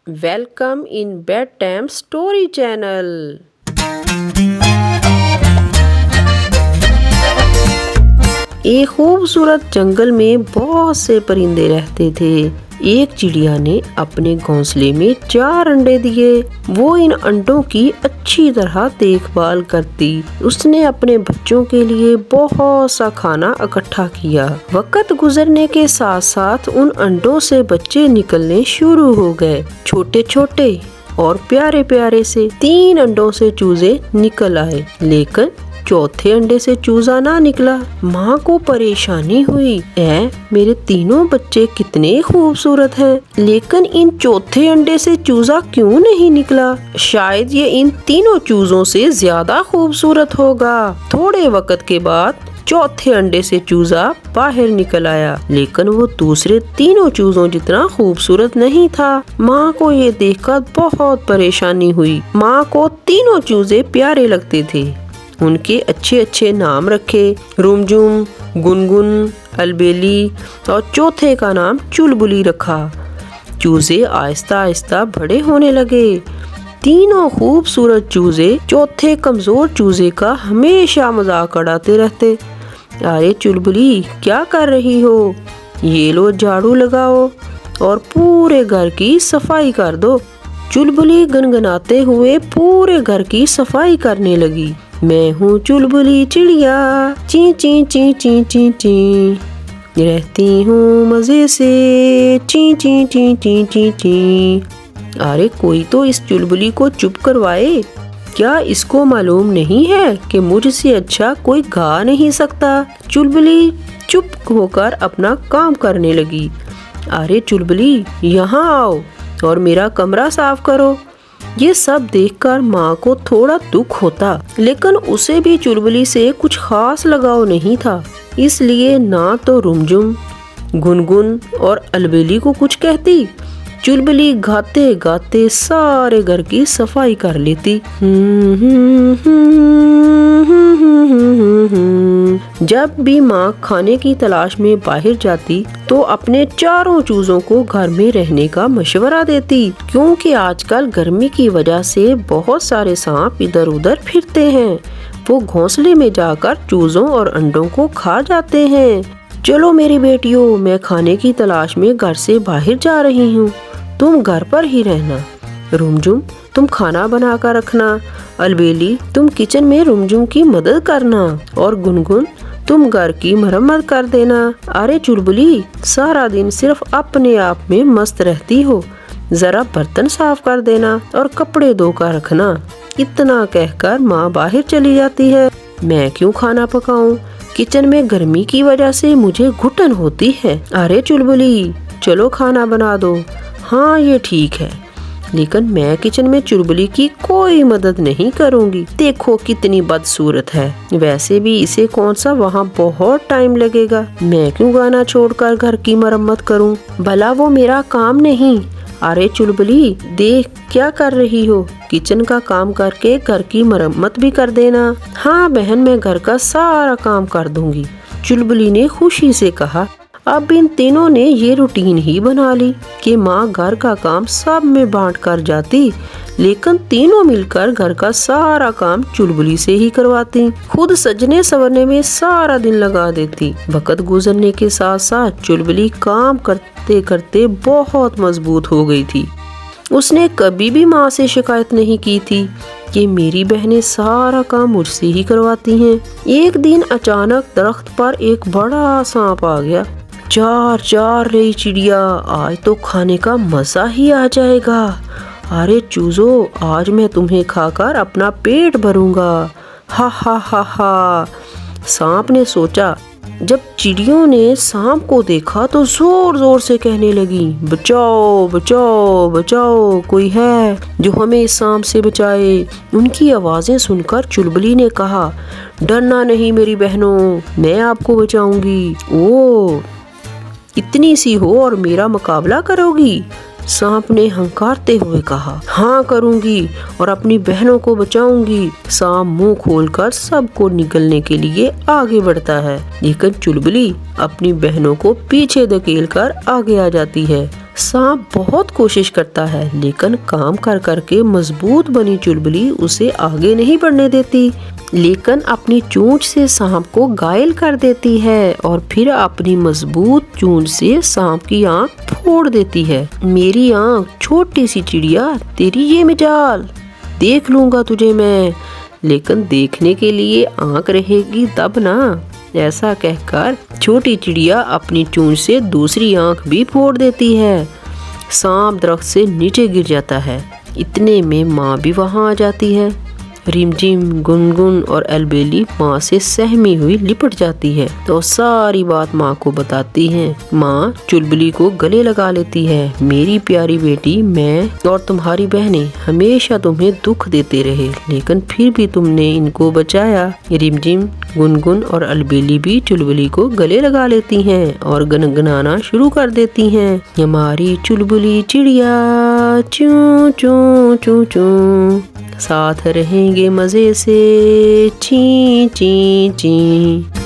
Welcome in Bedtime Story Channel. एक खूबसूरत जंगल में बहुत से परिंदे रहते थे। एक चिड़िया ने अपने घोंसले में 4 अंडे दिए। वो इन अंडों की अच्छी तरह देखभाल करती। उसने अपने बच्चों के लिए बहुत सा खाना इकट्ठा किया। वक्त गुजरने के साथ साथ उन अंडों से बच्चे निकलने शुरू हो गए। छोटे छोटे और प्यारे प्यारे से 3 अंडों से चूजे निकल आए, लेकिन चौथे अंडे से चूजा ना निकला। माँ को परेशानी हुई, मेरे तीनों बच्चे कितने खूबसूरत हैं, लेकिन इन चौथे अंडे से चूजा क्यों नहीं निकला? शायद ये इन तीनों चूजों से ज्यादा खूबसूरत होगा। थोड़े वक्त के बाद चौथे अंडे से चूजा बाहर निकल आया, लेकिन वो दूसरे तीनों चूजों जितना खूबसूरत नहीं था। माँ को ये देखकर बहुत परेशानी हुई। माँ को तीनों चूजे प्यारे लगते थे। उनके अच्छे अच्छे नाम रखे, रुमझुम, गुनगुन, अलबेली और चौथे का नाम चुलबुली रखा। चूजे आहिस्ता आहिस्ता बड़े होने लगे। तीनों खूबसूरत चूजे चौथे कमजोर चूजे का हमेशा मजाक उड़ाते रहते। अरे चुलबुली, क्या कर रही हो? ये लो झाड़ू लगाओ और पूरे घर की सफाई कर दो। चुलबुली गनगनाते हुए पूरे घर की सफाई करने लगी। मैं हूँ चुलबुली चिड़िया, ची ची ची ची ची ची, रहती हूँ मजे से, ची ची ची ची ची ची। अरे कोई तो इस चुलबुली को चुप करवाए। क्या इसको मालूम नहीं है कि मुझसे अच्छा कोई गा नहीं सकता? चुलबुली चुप होकर अपना काम करने लगी। अरे चुलबुली, यहाँ आओ और मेरा कमरा साफ करो। ये सब देखकर माँ को थोड़ा दुख होता, लेकिन उसे भी चुलबुली से कुछ खास लगाव नहीं था। इसलिए ना तो रुमझुम, गुनगुन और अलबेली को कुछ कहती। चुलबुली गाते गाते सारे घर की सफाई कर लेती। जब भी माँ खाने की तलाश में बाहर जाती तो अपने चारों चूजों को घर में रहने का मशवरा देती, क्योंकि आजकल गर्मी की वजह से बहुत सारे सांप इधर उधर फिरते हैं। वो घोंसले में जाकर चूजों और अंडों को खा जाते हैं। चलो मेरी बेटियों, मैं खाने की तलाश में घर से बाहर जा रही हूँ, तुम घर पर ही रहना। रुमझुम, तुम खाना बना कर रखना। अलबेली, तुम किचन में रुमझुम की मदद करना। और गुनगुन, तुम घर की मरम्मत कर देना। अरे चुलबुली, सारा दिन सिर्फ अपने आप में मस्त रहती हो, जरा बर्तन साफ कर देना और कपड़े धो कर रखना। इतना कहकर माँ बाहर चली जाती है। मैं क्यों खाना पकाऊं? किचन में गर्मी की वजह से मुझे घुटन होती है। अरे चुलबुली, चलो खाना बना दो। हाँ ये ठीक है, लेकिन मैं किचन में चुलबुली की कोई मदद नहीं करूंगी। देखो कितनी बदसूरत है। वैसे भी इसे कौन सा वहाँ बहुत टाइम लगेगा। मैं क्यों गाना छोड़कर घर की मरम्मत करूं? भला वो मेरा काम नहीं। अरे चुलबुली, देख क्या कर रही हो। किचन का काम करके घर की मरम्मत भी कर देना। हाँ बहन, मैं घर का सारा काम कर दूंगी, चुलबुली ने खुशी से कहा। अब इन तीनों ने ये रूटीन ही बना ली कि माँ घर का काम सब में बांट कर जाती, लेकिन तीनों मिलकर घर का सारा काम चुलबुली से ही करवाती। खुद सजने संवरने में सारा दिन लगा देती। वक्त गुजरने के साथ साथ चुलबुली काम करते करते बहुत मजबूत हो गई थी। उसने कभी भी माँ से शिकायत नहीं की थी कि मेरी बहनें सारा काम मुझसे ही करवाती हैं। एक दिन अचानक दरख्त पर एक बड़ा सांप आ गया। चार रही चिड़िया, आज तो खाने का मजा ही आ जाएगा। अरे चूजो, आज मैं तुम्हें खाकर अपना पेट भरूंगा। हा हा हा हा, सांप ने सोचा। जब चिड़ियों ने सांप को देखा तो जोर जोर से कहने लगी, बचाओ बचाओ बचाओ, कोई है जो हमें इस सांप से बचाए। उनकी आवाजें सुनकर चुलबुली ने कहा, डरना नहीं मेरी बहनों, मैं आपको बचाऊंगी। ओ, इतनी सी हो और मेरा मुकाबला करोगी? सांप ने हंकारते हुए कहा। हाँ करूंगी और अपनी बहनों को बचाऊंगी। सांप मुंह खोलकर सबको निगलने के लिए आगे बढ़ता है, लेकिन चुलबुली अपनी बहनों को पीछे धकेल कर आगे आ जाती है। सांप बहुत कोशिश करता है लेकिन काम कर कर के मजबूत बनी चुलबुली उसे आगे नहीं बढ़ने देती, लेकिन अपनी चोंच से सांप को घायल कर देती है और फिर अपनी मजबूत चोंच से सांप की आंख फोड़ देती है। मेरी आंख छोटी सी चिड़िया, तेरी ये मजाल, देख लूंगा तुझे मैं, लेकिन देखने के लिए आंख रहेगी तब ना। ऐसा कहकर छोटी चिड़िया अपनी चोंच से दूसरी आंख भी फोड़ देती है। सांप दरख्त से नीचे गिर जाता है। इतने में माँ भी वहाँ आ जाती है। रिमझिम, गुनगुन और अलबेली माँ से सहमी हुई लिपट जाती है तो सारी बात माँ को बताती हैं। माँ चुलबुली को गले लगा लेती है। मेरी प्यारी बेटी, मैं और तुम्हारी बहनें हमेशा तुम्हें दुख देते रहे, लेकिन फिर भी तुमने इनको बचाया। रिमझिम, गुनगुन और अलबेली भी चुलबुली को गले लगा लेती हैं और गनगनाना शुरू कर देती हैं। हमारी चुलबुली चिड़िया चूं चूं चूं चूं, साथ रहेंगे मजे से ची ची ची।